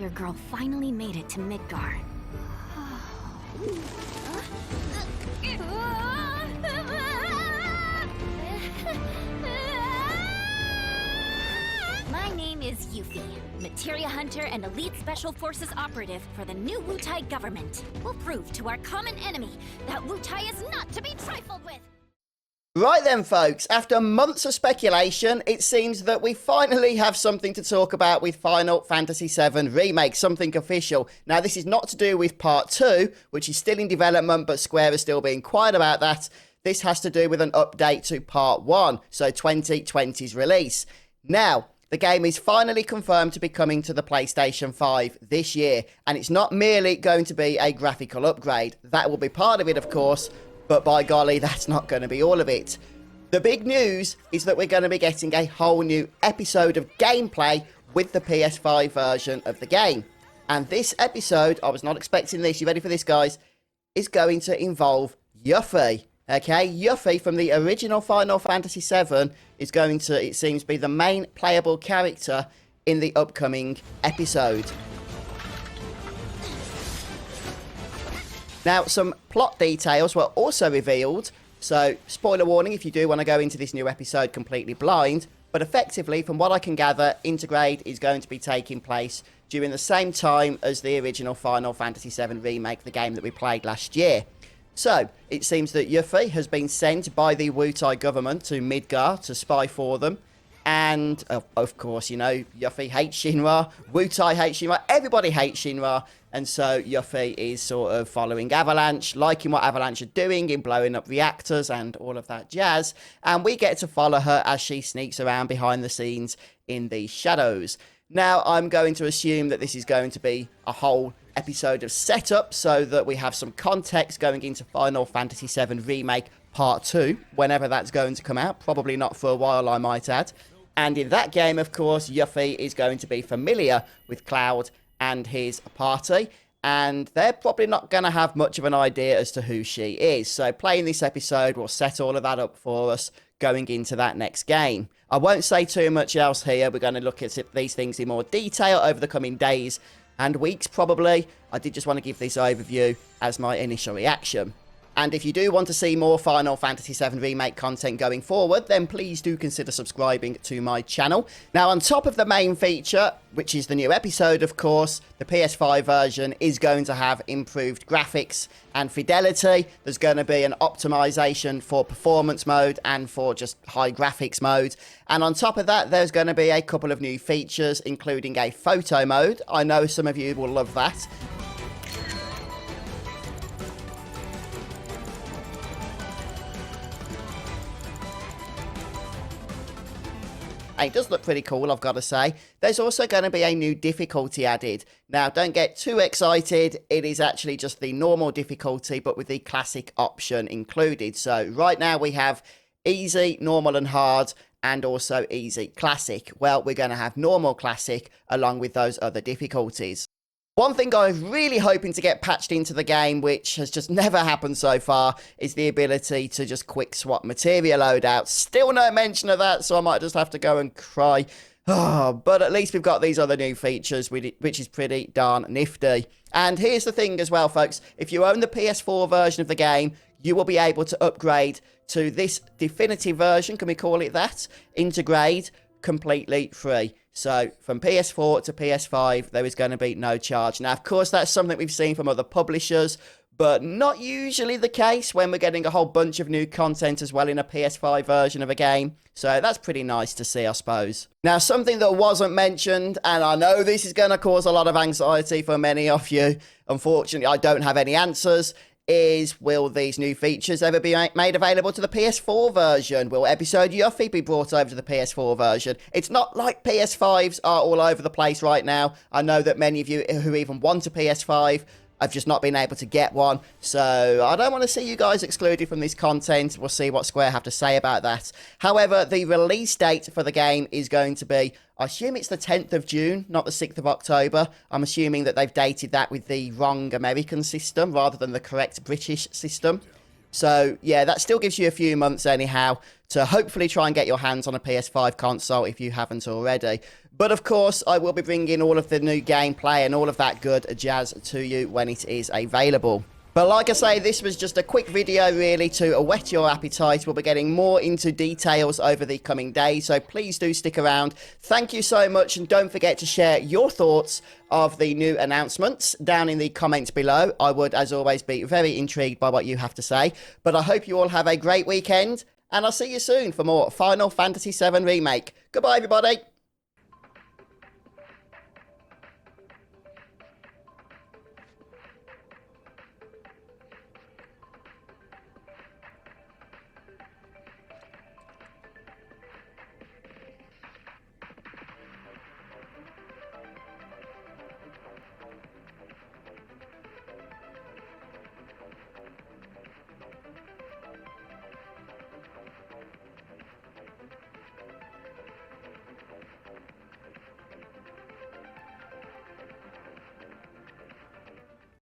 Your girl finally made it to Midgar. My name is Yuffie, Materia Hunter and Elite Special Forces operative for the new Wutai government. We'll prove to our common enemy that Wutai is not to be trifled with. Right then, folks, after months of speculation, it seems that we finally have something to talk about with Final Fantasy VII Remake, something official. Now, this is not to do with Part 2, which is still in development, but Square is still being quiet about that. This has to do with an update to Part 1, so 2020's release. Now, the game is finally confirmed to be coming to the PlayStation 5 this year, and it's not merely going to be a graphical upgrade. That will be part of it, of course, but by golly, that's not going to be all of it. The big news is that we're going to be getting a whole new episode of gameplay with the PS5 version of the game. And this episode, I was not expecting this, you ready for this, guys, is going to involve Yuffie. Okay, Yuffie from the original Final Fantasy VII is going to, it seems, be the main playable character in the upcoming episode. Now, some plot details were also revealed, so spoiler warning if you do want to go into this new episode completely blind, but effectively, from what I can gather, Intergrade is going to be taking place during the same time as the original Final Fantasy VII Remake, the game that we played last year. So, it seems that Yuffie has been sent by the Wutai government to Midgar to spy for them. And, of course, you know, Yuffie hates Shinra, Wutai hates Shinra, everybody hates Shinra. And so Yuffie is sort of following Avalanche, liking what Avalanche are doing in blowing up reactors and all of that jazz. And we get to follow her as she sneaks around behind the scenes in the shadows. Now, I'm going to assume that this is going to be a whole episode of setup so that we have some context going into Final Fantasy VII Remake Part 2, whenever that's going to come out. Probably not for a while, I might add. And in that game, of course, Yuffie is going to be familiar with Cloud and his party, and they're probably not going to have much of an idea as to who she is. So playing this episode will set all of that up for us going into that next game. I won't say too much else here. We're going to look at these things in more detail over the coming days and weeks, probably. I did just want to give this overview as my initial reaction. And if you do want to see more Final Fantasy VII Remake content going forward, then please do consider subscribing to my channel. Now, on top of the main feature, which is the new episode, of course, the PS5 version is going to have improved graphics and fidelity. There's going to be an optimization for performance mode and for just high graphics mode. And on top of that, there's going to be a couple of new features, including a photo mode. I know some of you will love that. And it does look pretty cool, I've got to say. There's also going to be a new difficulty added. Now, don't get too excited. It is actually just the normal difficulty, but with the classic option included. So right now we have easy, normal and hard, and also easy classic. Well, we're going to have normal classic along with those other difficulties. One thing I was really hoping to get patched into the game, which has just never happened so far, is the ability to just quick swap materia loadouts. Still no mention of that, so I might just have to go and cry. Oh, but at least we've got these other new features, which is pretty darn nifty. And here's the thing as well, folks. If you own the PS4 version of the game, you will be able to upgrade to this definitive version, can we call it that? Intergrade, completely free. So from PS4 to PS5, there is going to be no charge. Now, of course, that's something we've seen from other publishers, but not usually the case when we're getting a whole bunch of new content as well in a PS5 version of a game. So that's pretty nice to see, I suppose. Now, something that wasn't mentioned, and I know this is going to cause a lot of anxiety for many of you, unfortunately, I don't have any answers, is will these new features ever be made available to the PS4 version? Will episode Yuffie be brought over to the PS4 version? It's not like PS5s are all over the place right now. I know that many of you who even want a PS5 have just not been able to get one. So I don't want to see you guys excluded from this content. We'll see what Square have to say about that. However, the release date for the game is going to be, I assume it's the 10th of June, not the 6th of October. I'm assuming that they've dated that with the wrong American system rather than the correct British system. So, yeah, that still gives you a few months anyhow to hopefully try and get your hands on a PS5 console if you haven't already. But of course, I will be bringing all of the new gameplay and all of that good jazz to you when it is available. But like I say, this was just a quick video really to whet your appetite. We'll be getting more into details over the coming days, so please do stick around. Thank you so much, and don't forget to share your thoughts of the new announcements down in the comments below. I would, as always, be very intrigued by what you have to say. But I hope you all have a great weekend, and I'll see you soon for more Final Fantasy VII Remake. Goodbye, everybody.